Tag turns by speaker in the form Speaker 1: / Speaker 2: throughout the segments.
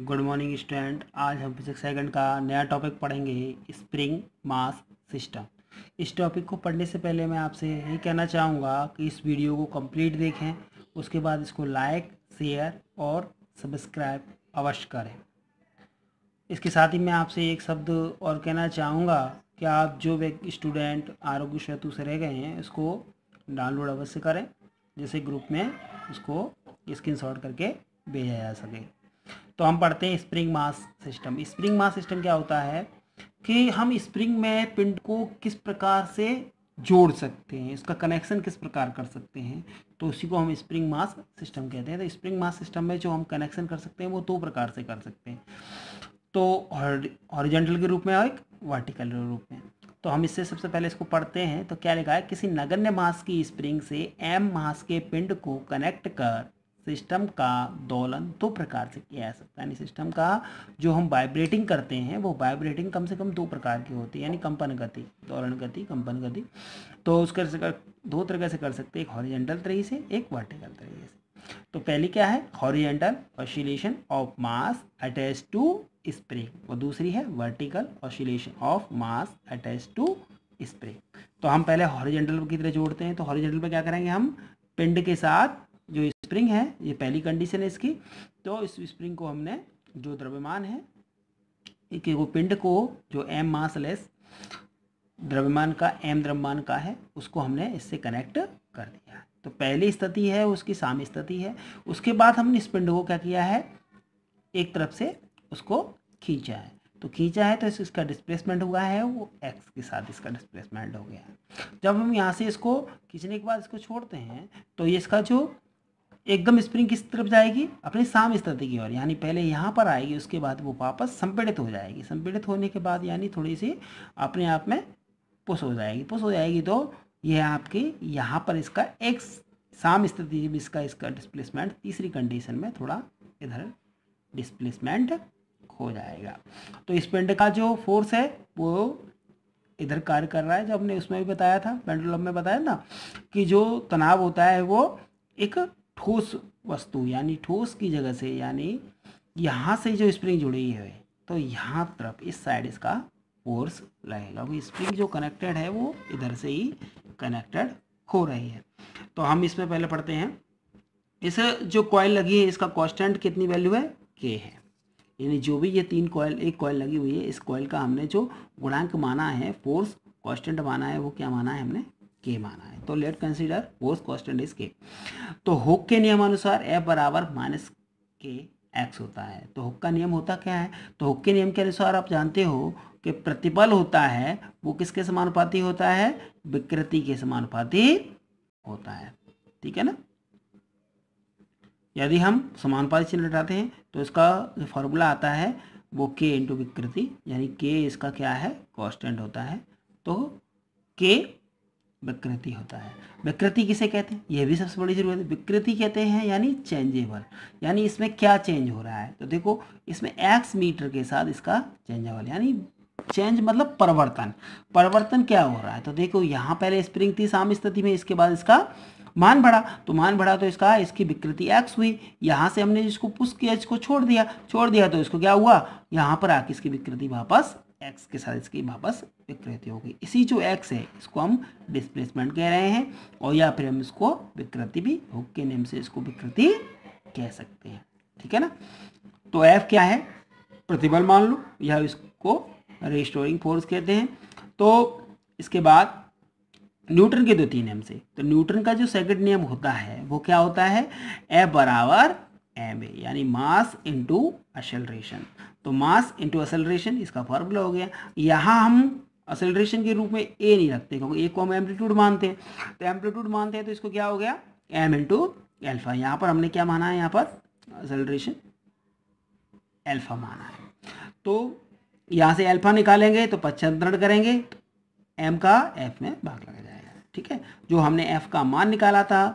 Speaker 1: Good morning student. आज हम physics second का नया टॉपिक पढ़ेंगे, स्प्रिंग मास सिस्टम। इस टॉपिक को पढ़ने से पहले मैं आपसे यही कहना चाहूँगा कि इस वीडियो को कंप्लीट देखें, उसके बाद इसको लाइक, शेयर और सब्सक्राइब अवश्य करें। इसके साथ ही मैं आपसे एक शब्द और कहना चाहूँगा कि आप जो स्टूडेंट आरोग्य सेतु से रह गए हैं उसको डाउनलोड अवश्य करें, जैसे ग्रुप में उसको स्क्रीनशॉट करके भेजा जा सके। तो हम पढ़ते हैं spring mass system. Spring mass system क्या होता है कि हम स्प्रिंग में पिंड को किस प्रकार से जोड़ सकते हैं, इसका कनेक्शन किस प्रकार कर सकते हैं, तो उसी को हम स्प्रिंग मास सिस्टम कहते हैं। तो स्प्रिंग मास सिस्टम में जो हम कनेक्शन कर सकते हैं वो दो प्रकार से कर सकते हैं, तो हॉरिजॉन्टल के रूप में और एक वर्टिकल के रूप में। तो हम इससे सबसे पहले इसको पढ़ते हैं। तो क्या लिखा है, किसी नगण्य मास की स्प्रिंग से m मास के पिंड को कनेक्ट कर सिस्टम का दोलन दो प्रकार से किया जा सकता है। यानी सिस्टम का जो हम वाइब्रेटिंग करते हैं वो वाइब्रेटिंग कम से कम दो प्रकार की होती है, यानी कंपन गति, दोलन गति, कंपन गति। तो उसका दो तरीके से कर सकते हैं, एक हॉरिजॉन्टल तरीके से, एक वर्टिकल तरीके से। तो पहली क्या है, horizontal oscillation of mass attach to spring, और दूसरी है vertical oscillation of mass attach to spring. तो हम पहले हॉरिजॉन्टल की तरह जोड़ते हैं। तो हॉरिजॉन्टल पे क्या करेंगे, हम पिंड के साथ जो स्प्रिंग है, ये पहली कंडीशन है इसकी। तो इस स्प्रिंग को हमने जो द्रव्यमान है कि वो पिंड को जो m मास लेस द्रव्यमान का m द्रव्यमान का है उसको हमने इससे कनेक्ट कर दिया है। तो पहली स्थिति है उसकी साम्य स्थिति है। उसके बाद हमने इस पिंड को क्या किया है, एक तरफ से उसको खींचा है। तो खींचा है तो इसका डिस्प्लेसमेंट हुआ है वो x के साथ, इसका डिस्प्लेसमेंट हो गया है। जब हम यहाँ से इसको खींचने के बाद इसको छोड़ते हैं तो ये इसका जो एकदम स्प्रिंग किस तरफ जाएगी, अपनी साम्य स्थिति की ओर, यानी पहले यहाँ पर आएगी, उसके बाद वो वापस संपीड़ित हो जाएगी। संपीड़ित होने के बाद यानी थोड़ी सी अपने आप में पुश हो जाएगी। पुश हो जाएगी तो यह आपकी यहाँ पर इसका एक साम्य स्थिति में इसका डिस्प्लेसमेंट तीसरी कंडीशन में थोड़ा इधर डिस्प्लेसमेंट हो जाएगा। तो इस पिंड का जो फोर्स है वो इधर कार्य कर रहा है। जब हमने उसमें भी बताया था, पेंडुलम में बताया ना, कि जो तनाव होता है वो एक ठोस वस्तु यानी ठोस की जगह से, यानी यहाँ से जो स्प्रिंग जुड़ी है तो यहाँ तरफ इस साइड इसका फोर्स लगेगा। वो स्प्रिंग जो कनेक्टेड है वो इधर से ही कनेक्टेड हो रही है। तो हम इसमें पहले पढ़ते हैं, इस जो कॉइल लगी है इसका कांस्टेंट कितनी वैल्यू है, k है। यानी जो भी ये तीन कॉइल, एक कॉइल लगी हुई है, इस कॉइल का हमने जो गुणांक माना है, फोर्स कांस्टेंट माना है, वो क्या माना है हमने, k माना है। तो late consider force constant is k। तो हुक के नियम अनुसार F बराबर माइनस के एक्स होता है। तो हुक का नियम होता क्या है, तो हुक के नियम के अनुसार आप जानते हो कि प्रतिबल होता है वो किसके समानुपाती होता है, विकृति के समानुपाती होता है। ठीक है ना। यदि हम समानुपाती चिन्ह हटाते हैं तो इसका जो फॉर्मूला आता है वो k इंटू विकृति, यानी k इसका क्या है, कांस्टेंट होता है, तो k विकृति होता है। विकृति किसे कहते हैं, यह भी सबसे बड़ी जरूरत है। विकृति कहते हैं यानी चेंजेबल, यानी इसमें क्या चेंज हो रहा है, तो देखो इसमें x मीटर के साथ इसका चेंजेबल, यानी चेंज मतलब परिवर्तन। परिवर्तन क्या हो रहा है, तो देखो यहाँ पहले स्प्रिंग थी साम्य स्थिति में, इसके बाद इसका मान बढ़ा, तो मान बढ़ा तो इसकी विकृति x हुई। यहाँ से हमने इसको पुश किया, इसको छोड़ दिया तो इसको क्या हुआ, यहाँ पर आके इसकी विकृति वापस x के साथ इसकी वापस विकृति हो गई। इसी जो x है इसको हम डिस्प्लेसमेंट कह रहे हैं, और या फिर हम इसको विकृति भी, हुक के नियम से इसको विकृति कह सकते हैं। ठीक है ना। तो F क्या है, प्रतिबल मान लो, या इसको रिस्टोरिंग फोर्स कहते हैं। तो इसके बाद न्यूटन के द्वितीय नियम से, तो न्यूटन का जो सेकंड नियम होता है वो क्या होता है, F बराबर ma, यानी मास इंटू एक्सेलरेशन। तो मास इंटू एक्सेलरेशन इसका फॉर्मूला हो गया। यहाँ हम एक्सेलरेशन के रूप में a नहीं रखते क्योंकि a को हम एम्पलीट्यूड मानते हैं, तो एम्पलीट्यूड मानते हैं तो इसको क्या हो गया, m इंटू एल्फा। यहाँ पर हमने क्या माना है, यहाँ पर एक्सेलरेशन एल्फा माना है। तो यहाँ से एल्फा निकालेंगे तो पश्चांतरण करेंगे, m का f में भाग लगा जाएगा। ठीक है, जो हमने f का मान निकाला था,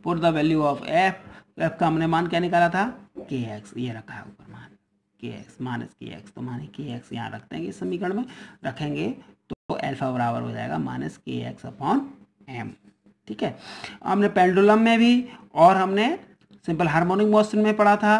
Speaker 1: put the value of f का हमने मान क्या निकाला था, kx, ये रखा है ऊपर मान, kx माइनस kx, तो माने kx यहाँ रखते हैं, इस समीकरण में रखेंगे तो अल्फा बराबर हो जाएगा माइनस kx अपॉन m। ठीक है, हमने पेंडुलम में भी और हमने सिंपल हार्मोनिक मोशन में पढ़ा था,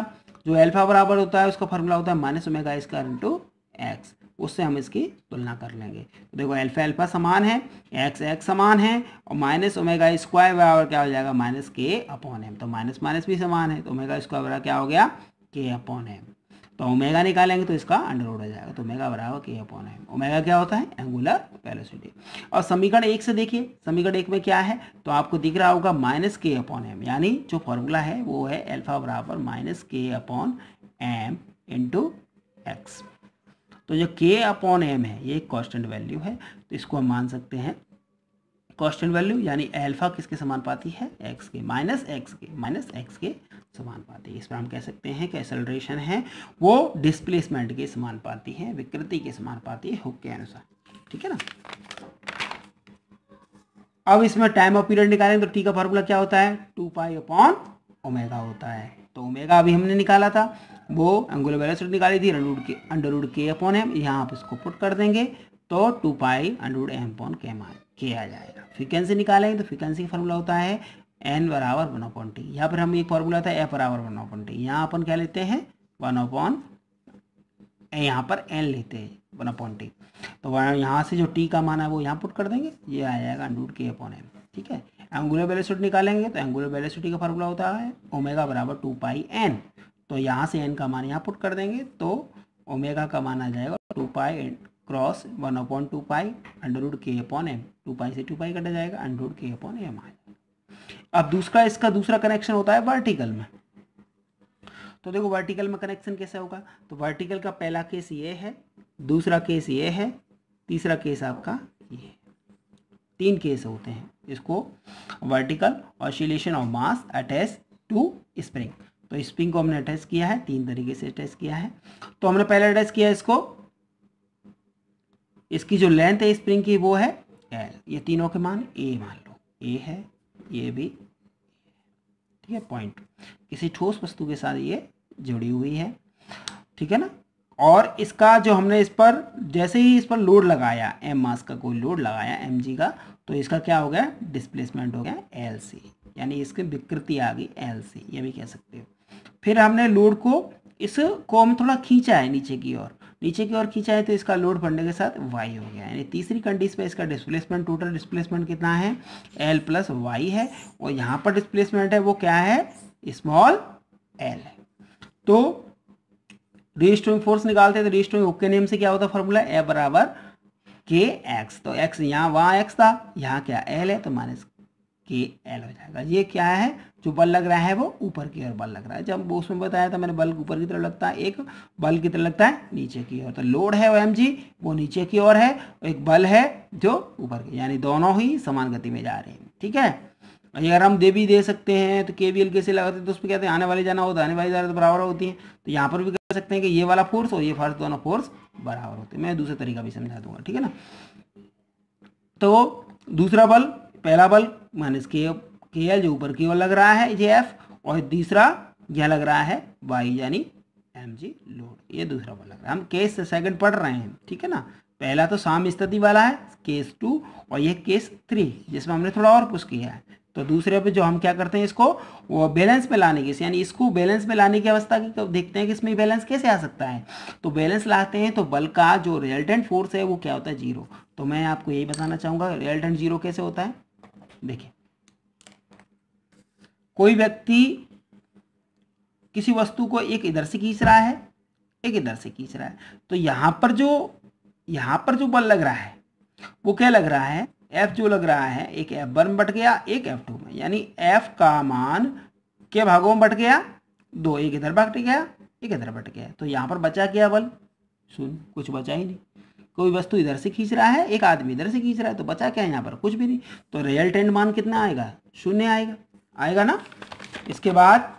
Speaker 1: जो अल्फा बराबर होता है उसका फॉर्मूला होता है minus omega square into x, उससे हम इसकी तुलना कर लेंगे। तो देखो अल्फा अल्फा समान है, एक्स एक्स समान है, और माइनस ओमेगा स्क्वायर बराबर क्या हो जाएगा माइनस के अपॉन एम। तो माइनस माइनस भी समान है, तो ओमेगा स्क्वायर बराबर क्या हो गया के अपॉन एम। तो ओमेगा निकालेंगे तो इसका अंडर रूट हो जाएगा, तो ओमेगा बराबर के अपॉन एम। ओमेगा क्या होता है एंगुलर वेलोसिटी। और समीकरण 1 से देखिए, समीकरण 1 में क्या है तो आपको दिख रहा होगा माइनस के अपॉन एम, यानी जो फॉर्मूला है वो है अल्फा बराबर माइनस के अपॉन एम इंटू एक्स। तो जो के अपॉन एम है ये एक कांस्टेंट वैल्यू है, तो इसको हम मान सकते हैं कांस्टेंट वैल्यू, यानी अल्फा किसके समानुपाती है एक्स के, माइनस एक्स के समानुपाती। इस पर हम कह सकते हैं कि एक्सेलरेशन है वो डिस्प्लेसमेंट के समानुपाती है, विकृति के समानुपाती है हुक के अनुसार, ठीक है ना। अब इसमें टाइम ऑफ पीरियड निकालेंगे तो टी का फॉर्मूला क्या होता है 2 पाई अपॉन ओमेगा होता है। तो ओमेगा अभी हमने निकाला था, वो एंगुलर वेलोसिटी निकाली थी under root k upon m, यहाँ आप इसको पुट कर देंगे तो 2 pi under root m upon k आ जाएगा। फ्रीक्वेंसी निकालेंगे तो फ्रीक्वेंसी का फॉर्मूला होता है एन बराबर 1/t। यहाँ पर हम एक फॉर्मूला था एफ बराबर 1/t, यहाँ अपन क्या लेते हैं 1/, यहाँ पर एन लेते हैं 1/t। तो यहाँ से जो टी का मान है वो यहाँ पुट कर देंगे, ये आ जाएगा under root k upon M, ठीक है। एंगुलर वेलोसिटी निकालेंगे तो एंगुलर वेलोसिटी का फॉर्मूला होता है ओमेगा बराबर 2 पाई एन। तो यहाँ से एन का मान यहाँ पुट कर देंगे तो ओमेगा का मान आ जाएगा 2 पाई क्रॉस 1/2 पाई under root k upon M. 2 पाई से 2 पाई कटा जाएगा, under root k upon M आ जाएगा। अब इसका दूसरा कनेक्शन होता है वर्टिकल में। तो देखो वर्टिकल में कनेक्शन कैसे होगा, तो वर्टिकल का पहला केस ये है, दूसरा केस ये है, तीसरा केस आपका ये, 3 केस होते हैं। इसको vertical oscillation of mass attach to spring. तो स्प्रिंग को हमने अटैच किया है, 3 तरीके से अटैच किया है। तो हमने पहले अटैच किया इसको, इसकी जो लेंथ है स्प्रिंग की वो है एल, ये तीनों के मान ए मान लो, ए है, ये भी, ठीक है। पॉइंट किसी ठोस वस्तु के साथ ये जुड़ी हुई है, ठीक है ना। और इसका जो हमने इस पर जैसे ही इस पर लोड लगाया, एम मास का कोई लोड लगाया एम जी का, तो इसका क्या हो गया डिस्प्लेसमेंट हो गया एल सी, यानी इसकी विकृति आ गई एल सी, ये भी कह सकते हो। फिर हमने लोड को इसको हम थोड़ा खींचा है नीचे की ओर खींचा है, तो इसका लोड पड़ने के साथ वाई हो गया, यानी तीसरी कंडीशन पे इसका डिस्प्लेसमेंट, टोटल डिस्प्लेसमेंट कितना है एल प्लस वाई है, और यहाँ पर डिस्प्लेसमेंट है वो क्या है स्मॉल एल है। तो रीस्टोरिंग फोर्स निकालते हैं तो रीस्टोरिंग हुक के नियम से क्या होता है फॉर्मूला ए बराबर के एक्स। तो एक्स यहाँ वहाँ एक्स था, यहाँ क्या एल है, तो माइनस के एल हो जाएगा। ये क्या है जो बल लग रहा है वो ऊपर की ओर बल लग रहा है। जब उसमें बताया था मैंने बल ऊपर की तरफ लगता है, एक बल की तरफ लगता है नीचे की ओर। तो लोड है वो एम जी वो नीचे की ओर है, एक बल है जो ऊपर की, यानी दोनों ही समान गति में जा रहे हैं, ठीक है। अगर हम दे भी दे सकते हैं तो केवीएल कैसे लगाते हैं, तो उसमें कहते हैं आने वाली जाना होता है, आने वाली जाना तो बराबर होती है। तो यहाँ पर भी कह सकते हैं कि ये वाला फोर्स और ये फोर्स दोनों फोर्स बराबर होते हैं। मैं दूसरा तरीका भी समझा दूंगा, ठीक है ना। तो दूसरा बल, पहला बल माइनस के एल जो ऊपर की ओर लग रहा है ये एफ, और तीसरा यह लग रहा है वाई यानी एम जी लोड, ये दूसरा बल लग रहा है। हम केस सेकंड पढ़ रहे हैं, ठीक है ना। पहला तो साम स्थिति वाला है केस 2, और ये केस 3 जिसमें हमने थोड़ा और पुश किया है। तो दूसरे पे जो हम क्या करते हैं इसको वो बैलेंस पे लाने की, यानी इसको बैलेंस पे लाने की अवस्था की, तो देखते हैं कि इसमें बैलेंस कैसे आ सकता है। तो बैलेंस लाते हैं तो बल का जो रिजल्टेंट फोर्स है वो क्या होता है 0। तो मैं आपको यही बताना चाहूँगा रिजल्टेंट 0 कैसे होता है। देखिए कोई व्यक्ति किसी वस्तु को एक इधर से खींच रहा है, एक इधर से खींच रहा है, तो यहाँ पर जो बल लग रहा है वो क्या लग रहा है F जो लग रहा है, एक F1 में बट गया, एक F2 में, यानी F का मान के भागों में बट गया 2, एक इधर बट गया एक इधर बट गया। तो यहाँ पर बचा क्या बल, शून्य, कुछ बचा ही नहीं। कोई वस्तु इधर से खींच रहा है, एक आदमी इधर से खींच रहा है, तो बचा क्या है यहाँ पर कुछ भी नहीं। तो रिजल्टेंट मान कितना आएगा 0 आएगा ना। इसके बाद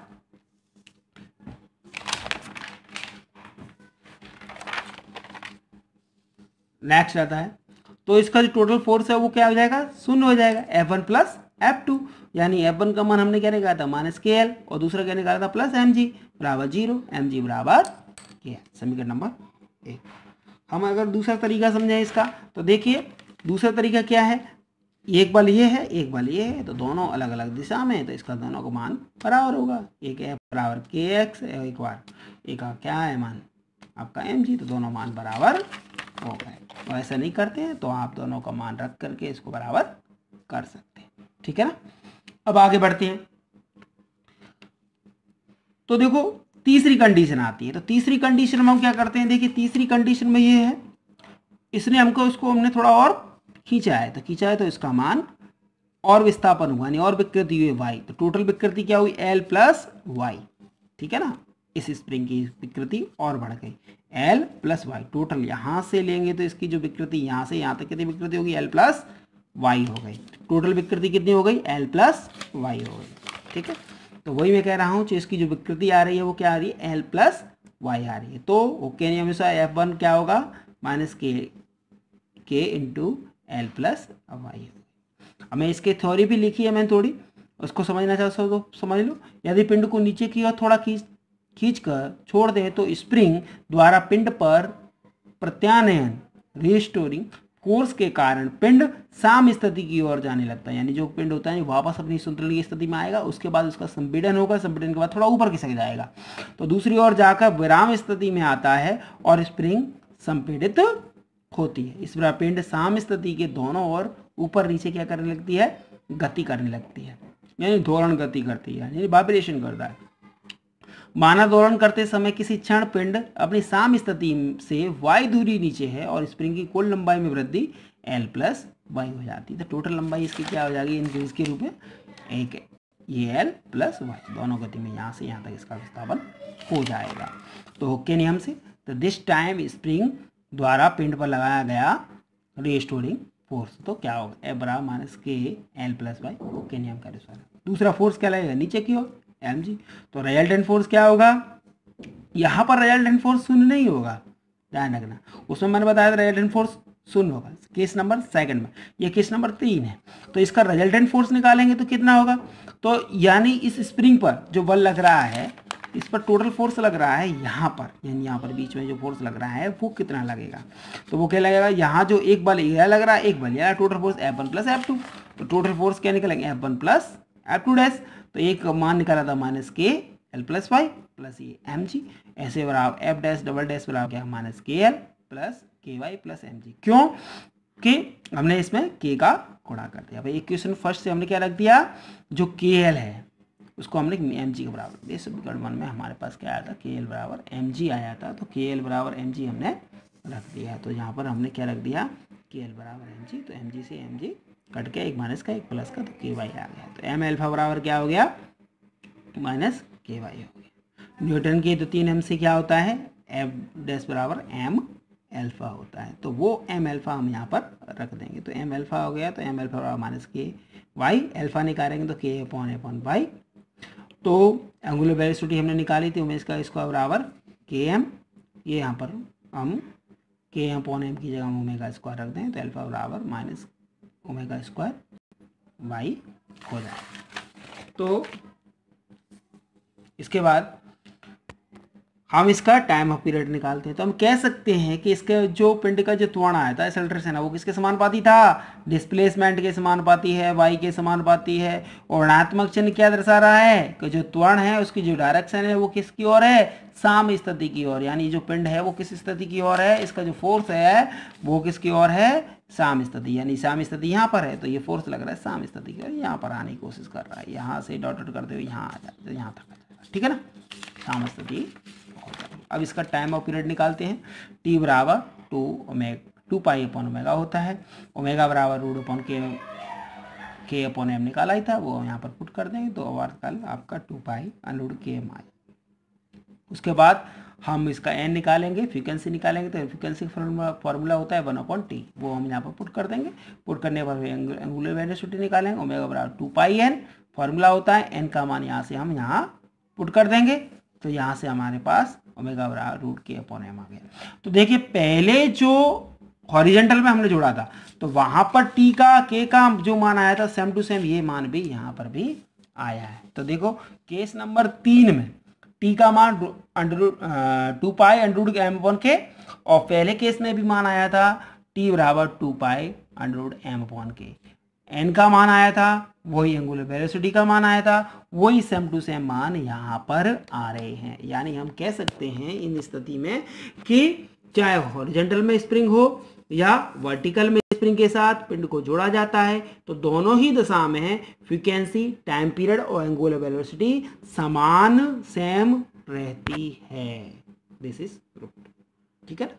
Speaker 1: नेक्स्ट आता है, तो इसका जो टोटल फोर्स है वो क्या हो जाएगा 0 हो जाएगा, F1 प्लस F2, यानी F1 का मान हमने क्या निकाला था माइनस के एल, और दूसरा क्या निकाला था प्लस एम जी बराबर 0, एम जी बराबर के। समीकरण नंबर 1। हम अगर दूसरा तरीका समझें इसका, तो देखिए दूसरा तरीका क्या है, एक बल ये है, एक बल ये है, तो दोनों अलग अलग दिशा में, तो इसका दोनों का मान बराबर होगा। एक है बराबर के एक्स, एक बार एक का क्या है मान आपका एम जी, तो दोनों मान बराबर हो गए। तो ऐसा नहीं करते हैं तो आप दोनों का मान रख करके इसको बराबर कर सकते हैं, ठीक है ना। अब आगे बढ़ते हैं। तो देखो तीसरी कंडीशन आती है, तो तीसरी कंडीशन में हम क्या करते हैं, देखिए तीसरी कंडीशन में ये है, इसने हमको इसको हमने थोड़ा और खींचा है, तो खींचा है तो इसका मान और विस्थापन हुआ, यानी और विकृति हुई वाई, तो टोटल विकृति क्या हुई एल प्लस वाई, ठीक है ना। इस स्प्रिंग की विकृति और बढ़ गई एल प्लस वाई, टोटल यहाँ से लेंगे तो इसकी जो विकृति यहाँ से यहाँ तक कितनी विकृति होगी एल प्लस वाई हो गई, टोटल विकृति कितनी हो गई एल प्लस वाई हो गई, ठीक है। तो वही मैं कह रहा हूँ, इसकी जो विकृति आ रही है वो क्या आ रही है एल प्लस वाई आ रही है। तो ओके नियम अनुसार F1 क्या होगा माइनस के इंटू एल प्लस वाई। अब मैं इसकी थ्योरी भी लिखी है मैंने थोड़ी, उसको समझना चाहते हो तो समझ लो। यदि पिंड को नीचे की ओर थोड़ा खींच कर छोड़ दें तो स्प्रिंग द्वारा पिंड पर प्रत्यानयन रिस्टोरिंग फोर्स के कारण पिंड साम स्थिति की ओर जाने लगता है, यानी जो पिंड होता है वापस अपनी संतुलन की स्थिति में आएगा, उसके बाद उसका संपीड़न होगा, संपीड़न के बाद थोड़ा ऊपर खिसक जाएगा, तो दूसरी ओर जाकर विराम स्थिति में आता है और स्प्रिंग संपीड़ित होती है। इस प्रकार पिंड साम स्थिति के दोनों ओर ऊपर नीचे क्या करने लगती है गति करने लगती है, यानी दोलन गति करती है, यानी वाइब्रेशन करता है। माना दोलन करते समय किसी क्षण पिंड अपनी साम स्थिति से वाई दूरी नीचे है और स्प्रिंग की कुल लंबाई में वृद्धि एल प्लस वाई हो जाती है, तो टोटल लंबाई इसकी क्या हो जाएगी इंक्रीज के रूप में एक ये एल प्लस वाई, दोनों गति में यहाँ से यहाँ तक इसका विस्थापन हो जाएगा। तो हुक के नियम से तो दिस टाइम स्प्रिंग द्वारा पिंड पर लगाया गया रिस्टोरिंग फोर्स तो क्या होगा ए बराबर माइनस के एल प्लस वाई, हुक के नियम का अनुसार। दूसरा फोर्स क्या लगेगा नीचे की ओर एम जी, तो रिजल्टेंट फोर्स क्या होगा, यहाँ पर रिजल्टेंट फोर्स शून्य नहीं होगा, ध्यान रखना, उसमें मैंने बताया था रिजल्टेंट फोर्स शून्य होगा केस नंबर सेकंड में, ये केस नंबर 3 है। तो इसका रिजल्टेंट फोर्स निकालेंगे तो कितना होगा, तो यानी इस स्प्रिंग पर जो बल लग रहा है इस पर टोटल फोर्स लग रहा है यहाँ पर, यानी यहाँ पर बीच में जो फोर्स लग रहा है वो कितना लगेगा, तो वो क्या लगेगा, यहाँ जो एक बल यह लग रहा है एक बल यह total force F1 plus F2, तो टोटल फोर्स क्या निकलेंगे F1 प्लस F2 डैश, तो एक मान निकाला था माइनस के एल प्लस वाई प्लस ये एम जी, ऐसे बराबर एफ डैश डबल डैश बराबर क्या माइनस के एल प्लस के वाई प्लस एम जी, क्यों कि हमने इसमें के का गुणा कर दिया। भाई इक्वेशन फर्स्ट से हमने क्या रख दिया, जो के एल है उसको हमने एम जी के बराबर दिया। समीकरण 1 में हमारे पास क्या आया था के एल बराबर एम जी आया था, तो के एल बराबर एम जी हमने रख दिया, तो यहाँ पर हमने क्या रख दिया के एल बराबर एम जी, तो एम जी से एम जी कट के एक माइनस का एक प्लस का, तो के वाई आ गया, तो एम एल्फा बराबर क्या हो गया माइनस के वाई हो गया। न्यूटन के 2 नियम से क्या होता है एफ डैश बराबर एम एल्फा होता है, तो वो एम एल्फा हम यहाँ पर रख देंगे, तो एम एल्फा हो गया, तो एम एल्फा बराबर माइनस के वाई, एल्फा निकालेंगे तो के अपॉन वाई, तो एंगुलर वेलोसिटी हमने निकाली थी इसका इसका बराबर के एम, ये यहाँ पर हम के एम अपॉन एम की जगह हम ओमेगा स्क्वायर रख दें, तो एल्फा बराबर माइनस ओमेगा स्क्वायर वाई हो जाए। तो इसके बाद हम इसका टाइम ऑफ पीरियड निकालते हैं, तो हम कह सकते हैं कि इसके जो पिंड का जो त्वरण आया था एक्सेलरेशन है वो किसके समानुपाती था, डिस्प्लेसमेंट के समानुपाती है, वाई के समानुपाती है, और ऋणात्मक चिन्ह क्या दर्शा रहा है कि जो त्वरण है उसकी जो डायरेक्शन है वो किसकी ओर है साम स्थिति की ओर, यानी जो पिंड है वो किस स्थिति की ओर है, इसका जो फोर्स है वो किसकी ओर है साम स्थिति, यानी साम स्थिति यहाँ पर है तो ये फोर्स लग रहा है साम स्थिति की ओर, यहाँ पर आने की कोशिश कर रहा है, यहाँ से डॉट डॉट करते हुए यहाँ आ जाए तो यहाँ तक आ जाएगा, ठीक है ना, साम स्थिति। अब इसका टाइम ऑफ पीरियड निकालते हैं, टी बराबर 2 पाई अपॉन ओमेगा होता है, ओमेगा बराबर रूट अपॉन के अपॉन एम निकाला ही था वो हम यहाँ पर पुट कर देंगे, तो ओवर कल आपका 2 पाई अनरूट के एम आई। उसके बाद हम इसका एन निकालेंगे, फ्रीक्वेंसी निकालेंगे, तो फ्रीक्वेंसी का फॉर्मूला होता है 1/t, वो हम यहाँ पर पुट कर देंगे, पुट करने पर एंगुलर वेलोसिटी निकालेंगे, ओमेगा बराबर 2 पाई एन, फॉर्मूला होता है एन का मान यहाँ से हम यहाँ पुट कर देंगे, तो यहाँ से हमारे पास ओमेगा बराबर रूट के अपॉन एम आ गया। तो देखिए पहले जो हॉरिजेंटल में हमने जोड़ा था तो वहां पर टी का के का जो मान आया था सेम टू सेम ये मान भी यहाँ पर भी आया है। तो देखो केस नंबर 3 में टी का मान 2 पाई अंडर एम अपॉन के, और पहले केस में भी मान आया था टी बराबर 2 पाई अंडर एम अपॉन के। एन का मान आया था, वही एंगुलर वेलोसिटी का मान आया था, वही सेम टू सेम मान यहाँ पर आ रहे हैं। यानी हम कह सकते हैं इन स्थिति में कि चाहे हॉरिजॉन्टल में स्प्रिंग हो या वर्टिकल में स्प्रिंग के साथ पिंड को जोड़ा जाता है तो दोनों ही दशा में फ्रीक्वेंसी, टाइम पीरियड और एंगुलर वेलोसिटी समान सेम रहती है। This is proved. ठीक है।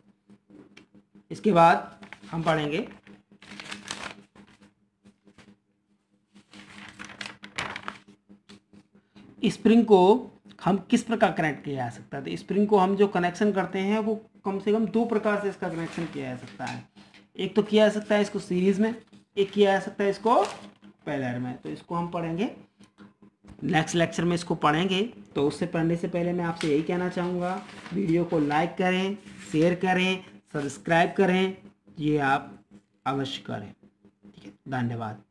Speaker 1: इसके बाद हम पढ़ेंगे स्प्रिंग को हम किस प्रकार कनेक्ट किया जा सकता है। तो स्प्रिंग को हम जो कनेक्शन करते हैं वो कम से कम दो प्रकार से इसका कनेक्शन किया जा सकता है। एक तो किया जा सकता है इसको सीरीज में, एक किया जा सकता है इसको पैरेलल में। तो इसको हम पढ़ेंगे नेक्स्ट लेक्चर में, इसको पढ़ेंगे। तो उससे पढ़ने से पहले मैं आपसे यही कहना चाहूँगा, वीडियो को लाइक करें, शेयर करें, सब्सक्राइब करें, ये आप अवश्य करें। ठीक है, धन्यवाद।